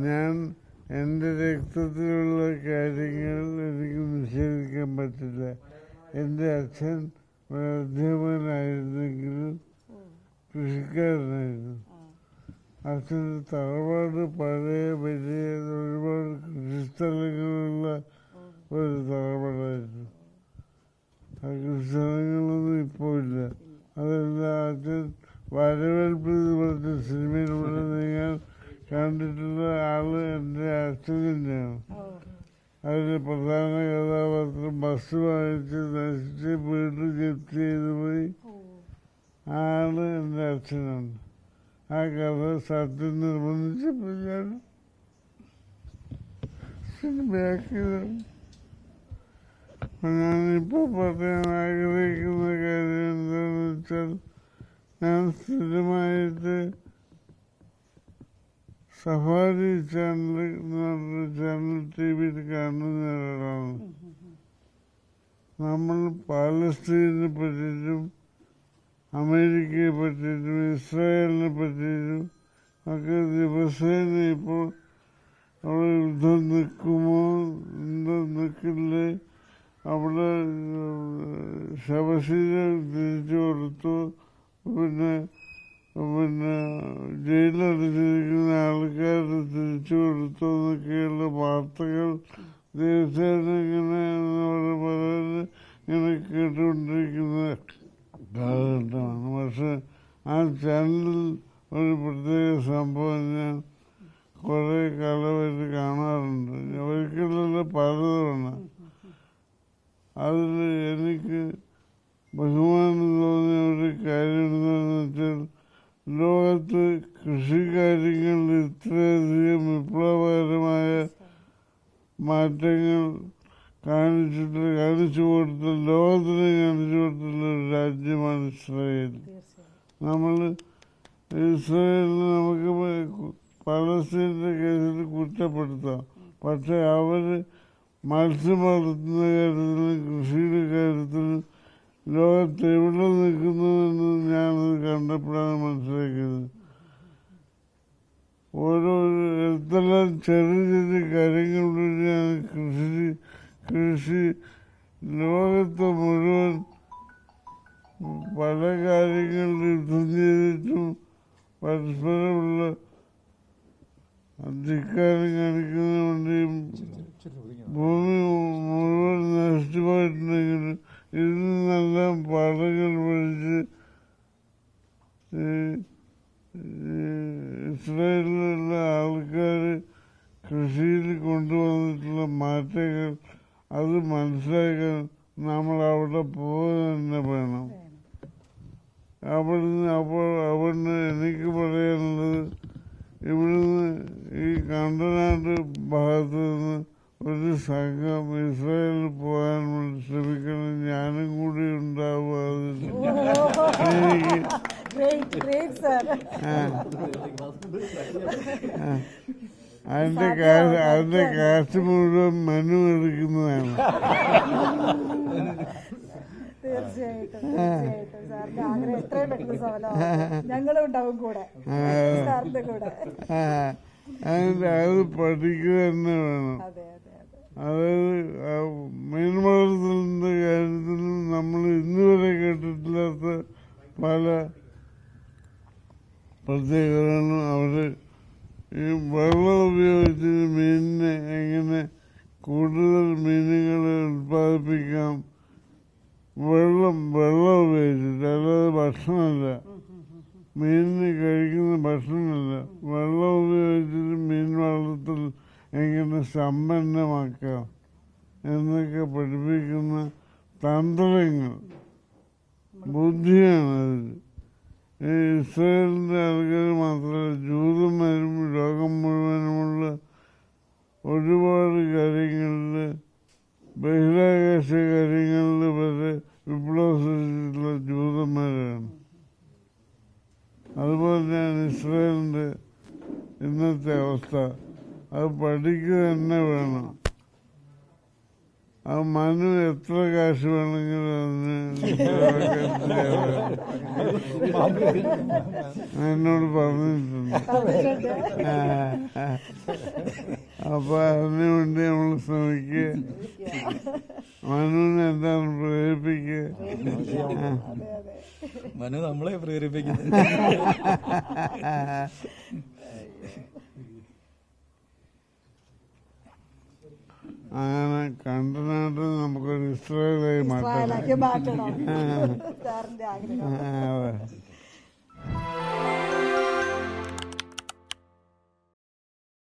ഞാൻ എൻ്റെ രക്തത്തിലുള്ള കാര്യങ്ങൾ എനിക്ക് നിഷേധിക്കാൻ പറ്റില്ല. എൻ്റെ അച്ഛൻ അധ്യാപകനായിരുന്നെങ്കിലും കൃഷിക്കാരനായിരുന്നു. അച്ഛൻ്റെ തറവാട് പഴയ വലിയ ഒരുപാട് കൃഷിസ്ഥലങ്ങളുള്ള ഒരു തറവാടായിരുന്നു. ആ കൃഷിസ്ഥലങ്ങളൊന്നും ഇപ്പോൾ ഇല്ല. അതല്ല, അച്ഛൻ വരവേൽപ്പ് പറഞ്ഞ സിനിമയിലൂടെ നിങ്ങൾ കണ്ടിട്ടുള്ള ആള് എൻ്റെ അച്ഛൻ തന്നെയാണ്. അതിലെ പ്രധാന കഥാപാത്രം ബസ് വാങ്ങിച്ച് നശിച്ച് വീട് ജപ്തി ചെയ്തു പോയി. ആള് എൻ്റെ അച്ഛനാണ്. ആ കഥ സത്യം നിർബന്ധിച്ചപ്പോൾ ഞാൻ സിനിമയാക്കിയതാണ്. ഞാനിപ്പോൾ പറയാൻ ആഗ്രഹിക്കുന്ന കാര്യം എന്താണെന്ന് വെച്ചാൽ, ഞാൻ സ്ഥിരമായിട്ട് സഫാരി ചാനൽ എന്ന് പറഞ്ഞ ചാനൽ TV കാണുന്ന ഒരാളാണ്. നമ്മൾ പാലസ്തീനെ പറ്റിയിട്ടും അമേരിക്കയെ പറ്റിയിട്ടും ഇസ്രായേലിനെ പറ്റിയിട്ടും ഒക്കെ ദിവസേന ഇപ്പോൾ അവിടെ യുദ്ധം നിൽക്കുമോ, നിൽക്കില്ലേ, അവിടെ ശവശീലം തിരിച്ചു കൊടുത്തു, പിന്നെ ജയിലടച്ചിരിക്കുന്ന ആൾക്കാർ തിരിച്ചു കൊടുത്തു എന്നൊക്കെയുള്ള വാർത്തകൾ ദിവസേന ഇങ്ങനെ കേട്ടുകൊണ്ടിരിക്കുന്ന കാലഘട്ടമാണ്. പക്ഷെ ആ ചാനലിൽ ഒരു പ്രത്യേക സംഭവം ഞാൻ കുറേ കാലമായിട്ട് കാണാറുണ്ട്. ഒരിക്കലല്ല പലതവണ. അതിൽ എനിക്ക് ബഹുമാനം തോന്നിയ ഒരു കാര്യം എന്താണെന്ന് വെച്ചാൽ, ലോകത്ത് കൃഷിക്കാര്യങ്ങളിൽ ഇത്രയധികം വിപ്ലവകരമായ മാറ്റങ്ങൾ കാണിച്ചു കൊടുത്ത, ലോകത്തിന് കാണിച്ചു കൊടുത്തുള്ള ഒരു രാജ്യമാണ് ഇസ്രായേൽ. നമ്മൾ ഇസ്രായേലിന് നമുക്ക് പലസ്തീൻ്റെ കേസിൽ കുറ്റപ്പെടുത്താം. പക്ഷെ അവർ മത്സ്യം വളർത്തുന്ന കാര്യത്തിലും കൃഷിയുടെ കാര്യത്തിലും ലോകത്ത് എവിടെ നിൽക്കുന്നുവെന്ന് ഞാനത് കണ്ടപ്പോഴാണ് മനസ്സിലാക്കിയത്. ഓരോ എന്തെല്ലാം ചെറിയ ചെറിയ കാര്യങ്ങളിലൂടെയാണ് കൃഷി ലോകത്ത് മുഴുവൻ പല കാര്യങ്ങളിൽ യുദ്ധം ചെയ്തിട്ടും പരസ്പരമുള്ള അധികാരം കാണിക്കുന്നതിന് വേണ്ടിയും ഭൂമി മുഴുവൻ നഷ്ടമായിട്ടുണ്ടെങ്കിലും ഇതിൽ നിന്നെല്ലാം പാഠങ്ങൾ പഠിച്ച് ഇസ്രായേലിലുള്ള ആൾക്കാർ കൃഷിയിൽ കൊണ്ടുവന്നിട്ടുള്ള മാറ്റങ്ങൾ അത് മനസ്സിലാക്കാൻ നമ്മൾ അവിടെ പോവുക തന്നെ വേണം. അവിടുന്ന് എനിക്ക് പറയാനുള്ളത്, ഇവിടുന്ന് ഈ കണ്ടനാട് ഭാഗത്ത് നിന്ന് ഒരു സംഘം ഇസ്രായേലിൽ പോകാൻ വേണ്ടി ശ്രമിക്കണം. ഞാനും കൂടി ഉണ്ടാവുക. അതിന്റെ കാശ് മുഴുവൻ മനു എടുക്കുന്നതാണ്. അത് പഠിക്കുക തന്നെ വേണം. അതായത് മീൻ വളർത്തലിന്റെ കാര്യത്തിലും നമ്മൾ ഇന്നുവരെ കേട്ടിട്ടില്ലാത്ത പല പ്രത്യേകതകളും അവര് ഈ വെള്ളം ഉപയോഗിച്ച് മീനിനെ എങ്ങനെ കൂടുതൽ മീനുകളെ ഉൽപ്പാദിപ്പിക്കാം, വെള്ളം ഉപയോഗിച്ചിട്ട്, അല്ലാതെ ഭക്ഷണമല്ല, മീനിന് കഴിക്കുന്ന ഭക്ഷണമല്ല, വെള്ളം ഉപയോഗിച്ചിട്ട് മീൻ വളർത്തൽ എങ്ങനെ സമ്പന്നമാക്കാം എന്നൊക്കെ പഠിപ്പിക്കുന്ന തന്ത്രങ്ങൾ, ബുദ്ധിയാണ് അതിൽ. ഇസ്രായേലിൻ്റെ ആൾക്കാർ മാത്രമല്ല, ജൂതന്മാരും ലോകം മുഴുവനുമുള്ള ഒരുപാട് കാര്യങ്ങളിൽ, ബഹിരാകാശ കാര്യങ്ങളിൽ വരെ വിപ്ലവം സൃഷ്ടിച്ചിട്ടുള്ള ജൂതന്മാരാണ്. അതുപോലെ തന്നെ ഇസ്രായേലിൻ്റെ ഇന്നത്തെ അവസ്ഥ അത് പഠിക്കുക തന്നെ വേണം. അത് മനു എത്ര കാശ് വേണമെങ്കിലും എന്നോട് പറഞ്ഞിട്ടുണ്ട്. അപ്പൊ അതിനു വേണ്ടി നമ്മൾ ശ്രമിക്കുക. മനുവിനെ എന്താണ് പ്രേരിപ്പിക്കുക? മനു നമ്മളെ പ്രേരിപ്പിക്കുന്നത്. അങ്ങനെ കണ്ടനാട്ട് നമുക്കൊരു ഇസ്രായേലായി മാറ്റണം. സാറിന്റെ ആഗ്രഹം.